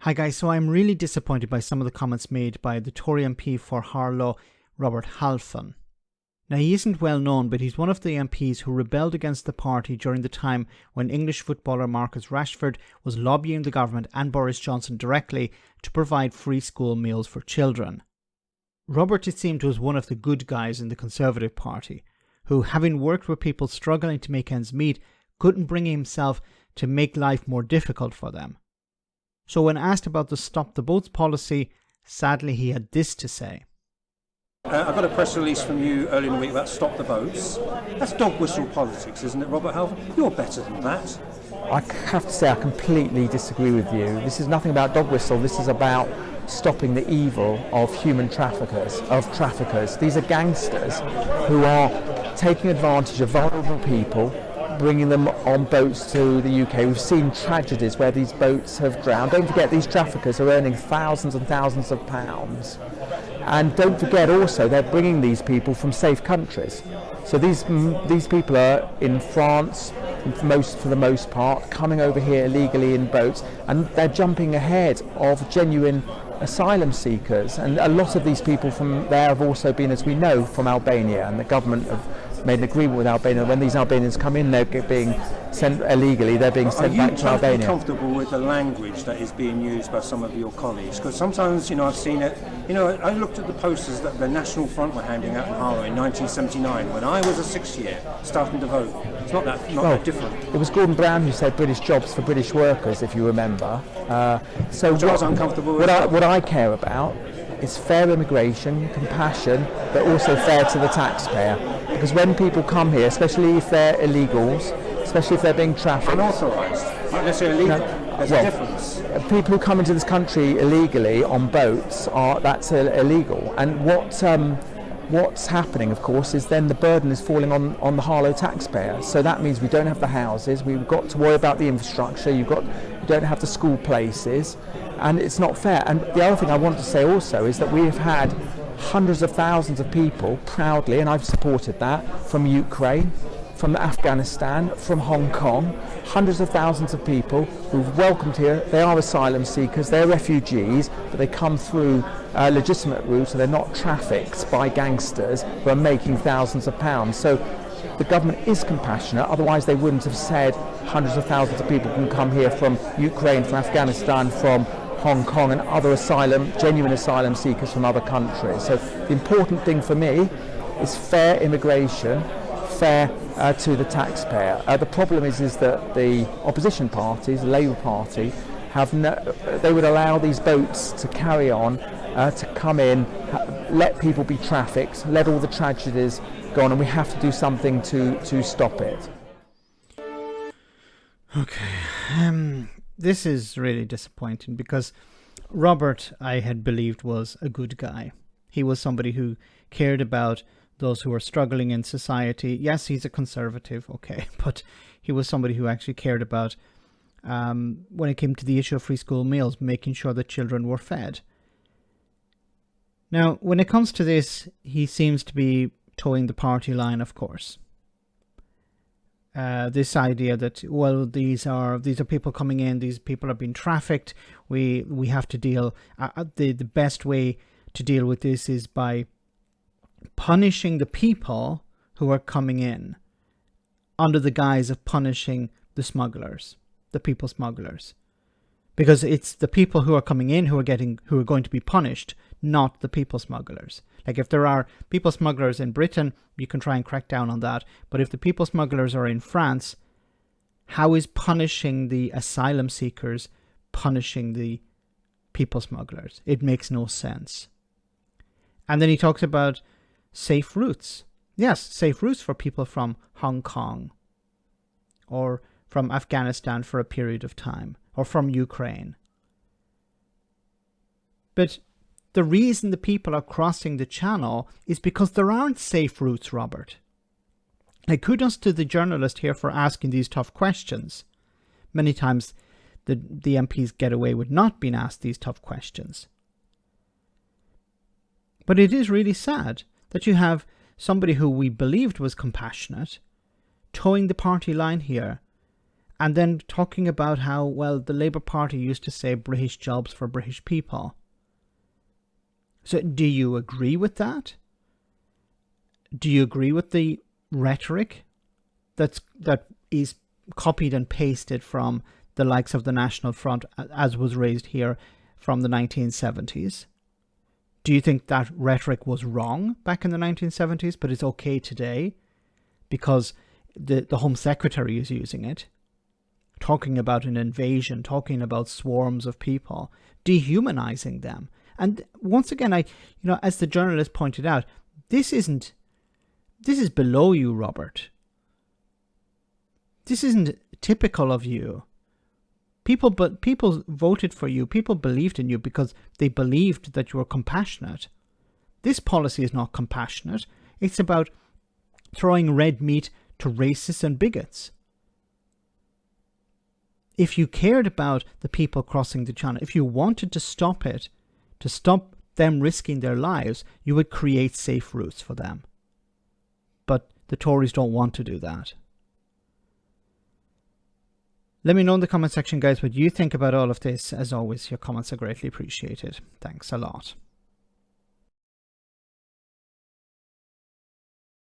Hi guys, so I'm really disappointed by some of the comments made by the Tory MP for Harlow Robert Halfon. Now he isn't well known, but he's one of the MPs who rebelled against the party during the time when English footballer Marcus Rashford was lobbying the government and Boris Johnson directly to provide free school meals for children. Robert, it seemed, was one of the good guys in the Conservative Party, who, having worked with people struggling to make ends meet, couldn't bring himself to make life more difficult for them. So when asked about the Stop the Boats policy, sadly he had this to say. I got a press release from you earlier in the week about Stop the Boats. That's dog whistle politics, isn't it, Robert Halfon? You're better than that. I have to say I completely disagree with you. This is nothing about dog whistle, this is about stopping the evil of human traffickers. These are gangsters who are taking advantage of vulnerable people, bringing them on boats to the UK. We've seen tragedies where these boats have drowned. Don't forget, these traffickers are earning thousands and thousands of pounds. And don't forget also, they're bringing these people from safe countries. So these people are in France, for the most part, coming over here illegally in boats, and they're jumping ahead of genuine asylum seekers. And a lot of these people from there have also been, as we know, from Albania, and the government have made an agreement with Albania. When these Albanians come in, they're being sent illegally, they're being sent back to Albania. Are you comfortable with the language that is being used by some of your colleagues? Because sometimes, I've seen it. I looked at the posters that the National Front were handing out in Harlow in 1979 when I was a sixth-year starting to vote. It's not that different. It was Gordon Brown who said British jobs for British workers, if you remember. So what I was uncomfortable with. What I care about is fair immigration, compassion, but also fair to the taxpayer. Because when people come here, especially if they're illegals, especially if they're being trafficked... Unauthorised, not necessarily illegal. There's a difference. People who come into this country illegally on boats, that's illegal. And what's happening, of course, is then the burden is falling on the Harlow taxpayer. So that means we don't have the houses, we've got to worry about the infrastructure, you don't have the school places, and it's not fair. And the other thing I want to say also is that we have had hundreds of thousands of people proudly, and I've supported that, from Ukraine, from Afghanistan, from Hong Kong, hundreds of thousands of people who've welcomed here. They are asylum seekers, they're refugees, but they come through legitimate routes, so they're not trafficked by gangsters who are making thousands of pounds. So the government is compassionate, otherwise they wouldn't have said hundreds of thousands of people can come here from Ukraine, from Afghanistan, from Hong Kong, and other genuine asylum seekers from other countries. So the important thing for me is fair immigration, fair to the taxpayer. The problem is that the opposition parties, the Labour Party, they would allow these boats to carry on, to come in, let people be trafficked, let all the tragedies go on, and we have to do something to stop it. Okay, this is really disappointing because Robert, I had believed, was a good guy. He was somebody who cared about those who are struggling in society. Yes, he's a conservative, okay, but he was somebody who actually cared about, when it came to the issue of free school meals, making sure that children were fed. Now, when it comes to this, he seems to be towing the party line, of course. This idea that, well, these are people coming in, these people are being trafficked, we have to deal, the best way to deal with this is by punishing the people who are coming in under the guise of punishing the smugglers, the people smugglers, because it's the people who are coming in who are going to be punished, not the people smugglers. Like, if there are people smugglers in Britain, you can try and crack down on that, but if the people smugglers are in France, how is punishing the asylum seekers punishing the people smugglers? It makes no sense. And then he talks about safe routes. Yes, safe routes for people from Hong Kong or from Afghanistan for a period of time, or from Ukraine. But the reason the people are crossing the channel is because there aren't safe routes, Robert. Like, kudos to the journalist here for asking these tough questions. Many times the MPs get away with not being asked these tough questions. But it is really sad that you have somebody who we believed was compassionate towing the party line here And then talking about how, well, the Labour Party used to say British jobs for British people. So do you agree with that? Do you agree with the rhetoric that is copied and pasted from the likes of the National Front, as was raised here from the 1970s? Do you think that rhetoric was wrong back in the 1970s, but it's okay today because the Home Secretary is using it, talking about an invasion, talking about swarms of people, dehumanizing them? And once again, as the journalist pointed out, this is below you, Robert. This isn't typical of you. People voted for you. People believed in you because they believed that you were compassionate. This policy is not compassionate. It's about throwing red meat to racists and bigots. If you cared about the people crossing the channel, if you wanted to stop it, to stop them risking their lives, you would create safe routes for them. But the Tories don't want to do that. Let me know in the comment section, guys, what you think about all of this. As always, your comments are greatly appreciated. Thanks a lot.